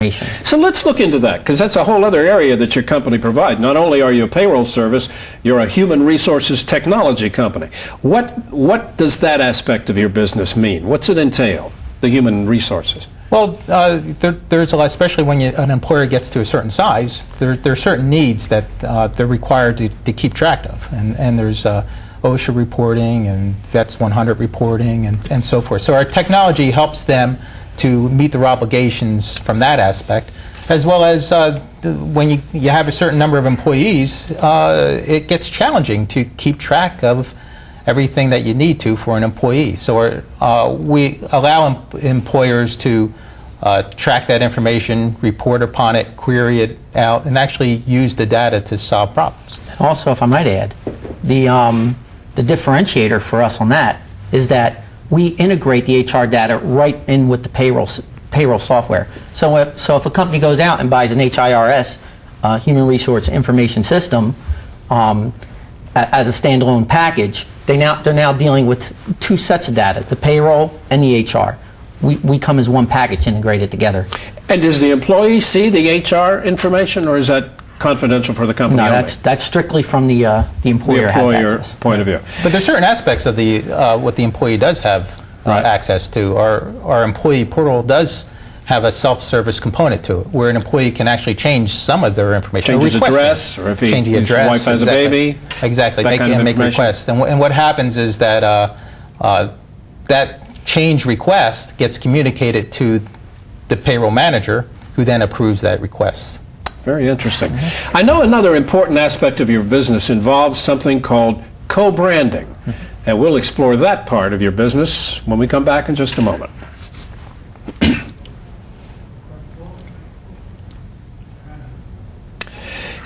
So let's look into that, because that's a whole other area that your company provides. Not only are you a payroll service, you're a human resources technology company. What does that aspect of your business mean? What's it entail, the human resources? Well, there's a lot, especially when an employer gets to a certain size, there are certain needs that they're required to keep track of. And there's OSHA reporting and VETS 100 reporting and so forth. So our technology helps them to meet their obligations from that aspect, as well as when you have a certain number of employees, it gets challenging to keep track of everything that you need to for an employee. So we allow employers to track that information, report upon it, query it out, and actually use the data to solve problems. Also, if I might add, the differentiator for us on that is that we integrate the HR data right in with the payroll software. So if a company goes out and buys an HIRS, Human Resource Information System, as a standalone package, they're now dealing with two sets of data, the payroll and the HR. We come as one package integrated together. And does the employee see the HR information, or is that confidential for the company? No, only? that's strictly from the employer point of view. But there's certain aspects of what the employee does have access to. Our employee portal does have a self-service component to it, where an employee can actually change some of their information. Change his address, or if his wife has a baby. Exactly, make requests. And what happens is that that change request gets communicated to the payroll manager, who then approves that request. Very interesting. I know another important aspect of your business involves something called co-branding, and we'll explore that part of your business when we come back in just a moment.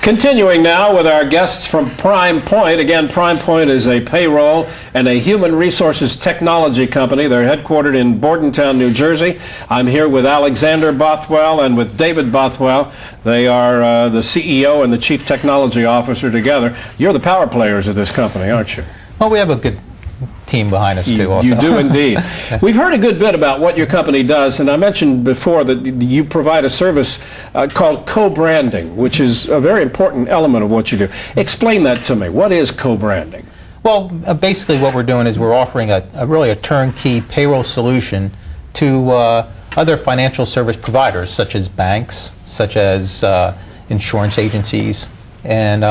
Continuing now with our guests from Primepoint. Again, Primepoint is a payroll and a human resources technology company. They're headquartered in Bordentown, New Jersey. I'm here with Alexander Bothwell and with David Bothwell. They are the CEO and the Chief Technology Officer together. You're the power players of this company, aren't you? Well, we have a good team behind us too also. You do indeed. We've heard a good bit about what your company does, and I mentioned before that you provide a service called co-branding, which is a very important element of what you do. Explain that to me. What is co-branding? Well, basically what we're doing is we're offering really a turnkey payroll solution to other financial service providers, such as banks, such as insurance agencies. And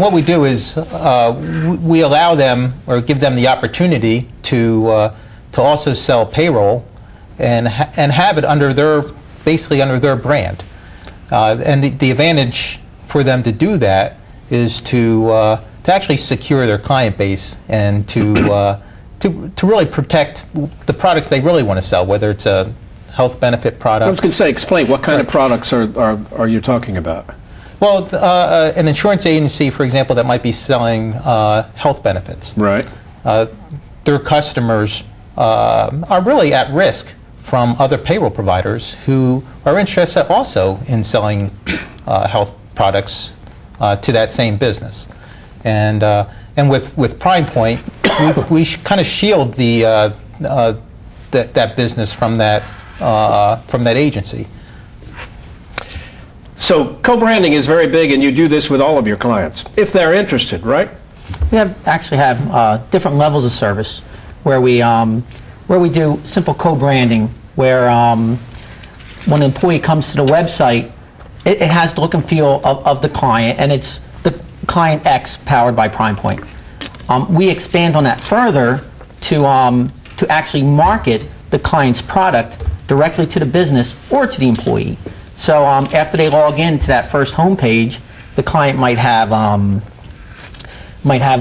what we do is we allow them, or give them the opportunity to also sell payroll and have it under basically under their brand. And the advantage for them to do that is to actually secure their client base and to really protect the products they really want to sell, whether it's a health benefit product. I was going to say, explain what kind of products are you talking about? Well, an insurance agency, for example, that might be selling health benefits. Right. Their customers are really at risk from other payroll providers who are interested also in selling health products to that same business. And with Primepoint, we kind of shield that business from that agency. So co-branding is very big, and you do this with all of your clients, if they're interested, right? We actually have different levels of service where we do simple co-branding, where when an employee comes to the website, it has the look and feel of the client, and it's the client X powered by Primepoint. We expand on that further to actually market the client's product directly to the business or to the employee. So after they log into that first home page, the client might have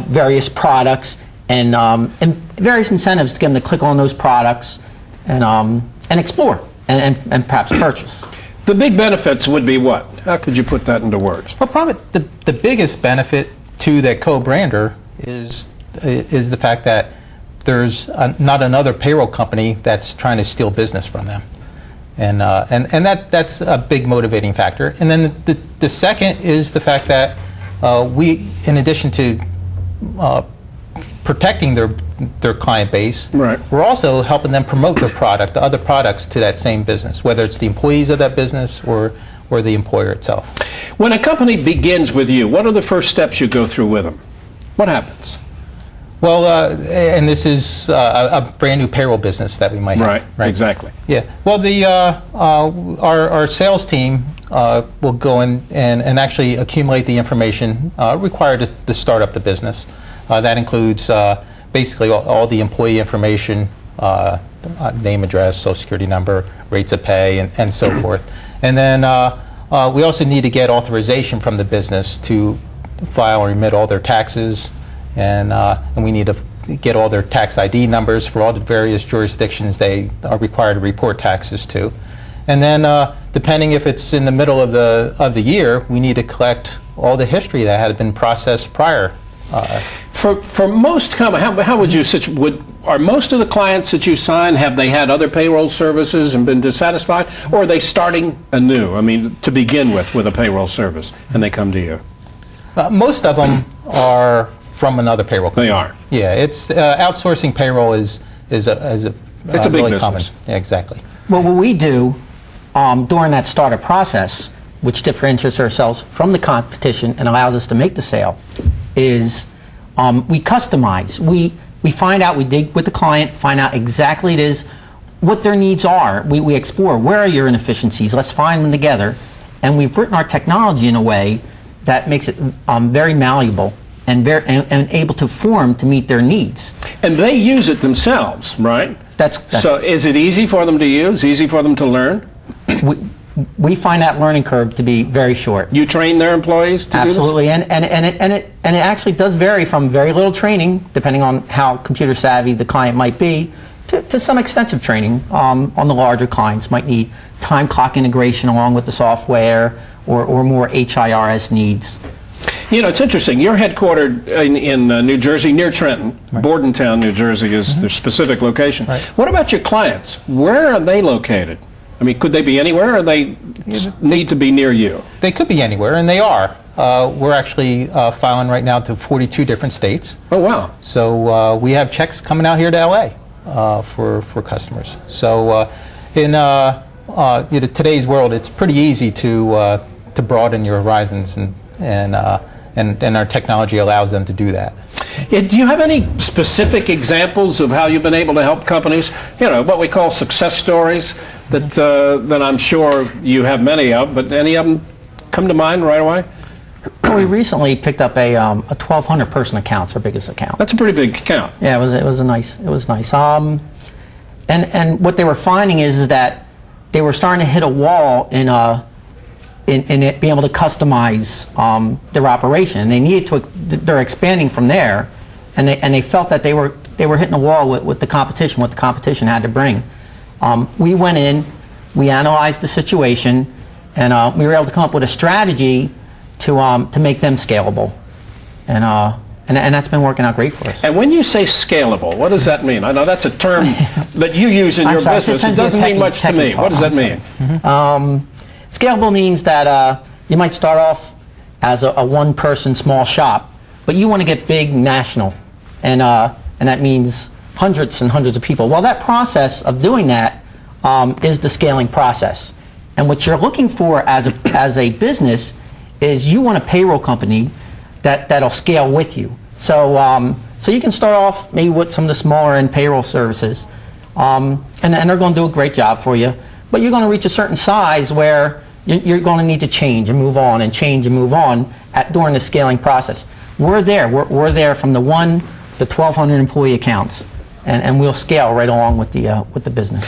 various products and various incentives to get them to click on those products and explore and perhaps purchase. The big benefits would be what? How could you put that into words? Well, probably the biggest benefit to that co-brander is the fact that there's not another payroll company that's trying to steal business from them. And that's a big motivating factor. And then the second is the fact that we, in addition to protecting their client base. Right. We're also helping them promote their product, other products to that same business, whether it's the employees of that business or the employer itself. When a company begins with you, what are the first steps you go through with them? What happens? Well, and this is a brand new payroll business that we might have. Right, exactly. Yeah. Well, our sales team will go in and actually accumulate the information required to start up the business. That includes basically all the employee information, name, address, social security number, rates of pay, and so forth. And then we also need to get authorization from the business to file and remit all their taxes, and we need to get all their tax ID numbers for all the various jurisdictions they are required to report taxes to. And then, depending if it's in the middle of the year, we need to collect all the history that had been processed prior. For most how would you are most of the clients that you sign, have they had other payroll services and been dissatisfied, or are they starting anew? I mean, to begin with a payroll service, and they come to you? Most of them are from another payroll company. They are. Yeah, it's outsourcing payroll is a big really business. common. Yeah, exactly. Well, what we do during that startup process, which differentiates ourselves from the competition and allows us to make the sale, is we customize. We find out, we dig with the client, find out exactly what their needs are. We explore, where are your inefficiencies? Let's find them together. And we've written our technology in a way that makes it very malleable and able to form to meet their needs. And they use it themselves, right? So is it easy for them to use, easy for them to learn? We find that learning curve to be very short. You train their employees to do this? Absolutely, and it actually does vary from very little training, depending on how computer savvy the client might be, to some extensive training on the larger clients. Might need time clock integration along with the software, or more HIRS needs. You know, it's interesting. You're headquartered in New Jersey, near Trenton. Right. Bordentown, New Jersey is their specific location. Right. What about your clients? Where are they located? I mean, could they be anywhere, or they need to be near you? They could be anywhere, and they are. We're actually filing right now to 42 different states. Oh, wow. So we have checks coming out here to LA for customers. So in today's world, it's pretty easy to broaden your horizons, and our technology allows them to do that. Yeah, do you have any specific examples of how you've been able to help companies? You know, what we call success stories that I'm sure you have many of, but any of them come to mind right away? We recently picked up a 1,200 person account, it's our biggest account. That's a pretty big account. Yeah, it was nice. And what they were finding is that they were starting to hit a wall in it being able to customize their operation, and they needed to. They're expanding from there, and they felt that they were hitting a wall with the competition. What the competition had to bring. We went in, we analyzed the situation, and we were able to come up with a strategy to make them scalable, and that's been working out great for us. And when you say scalable, what does that mean? I know that's a term that you use in your business. It doesn't mean much to me. What does that mean? Scalable means that you might start off as a one-person small shop, but you want to get big national, and that means hundreds and hundreds of people. Well, that process of doing that is the scaling process. And what you're looking for as a business is you want a payroll company that'll scale with you. So so you can start off maybe with some of the smaller end payroll services, and they're going to do a great job for you. But you're going to reach a certain size where you're going to need to change and move on and change and move on during the scaling process. We're there. We're there from the 1 to 1,200 employee accounts, and we'll scale right along with the business.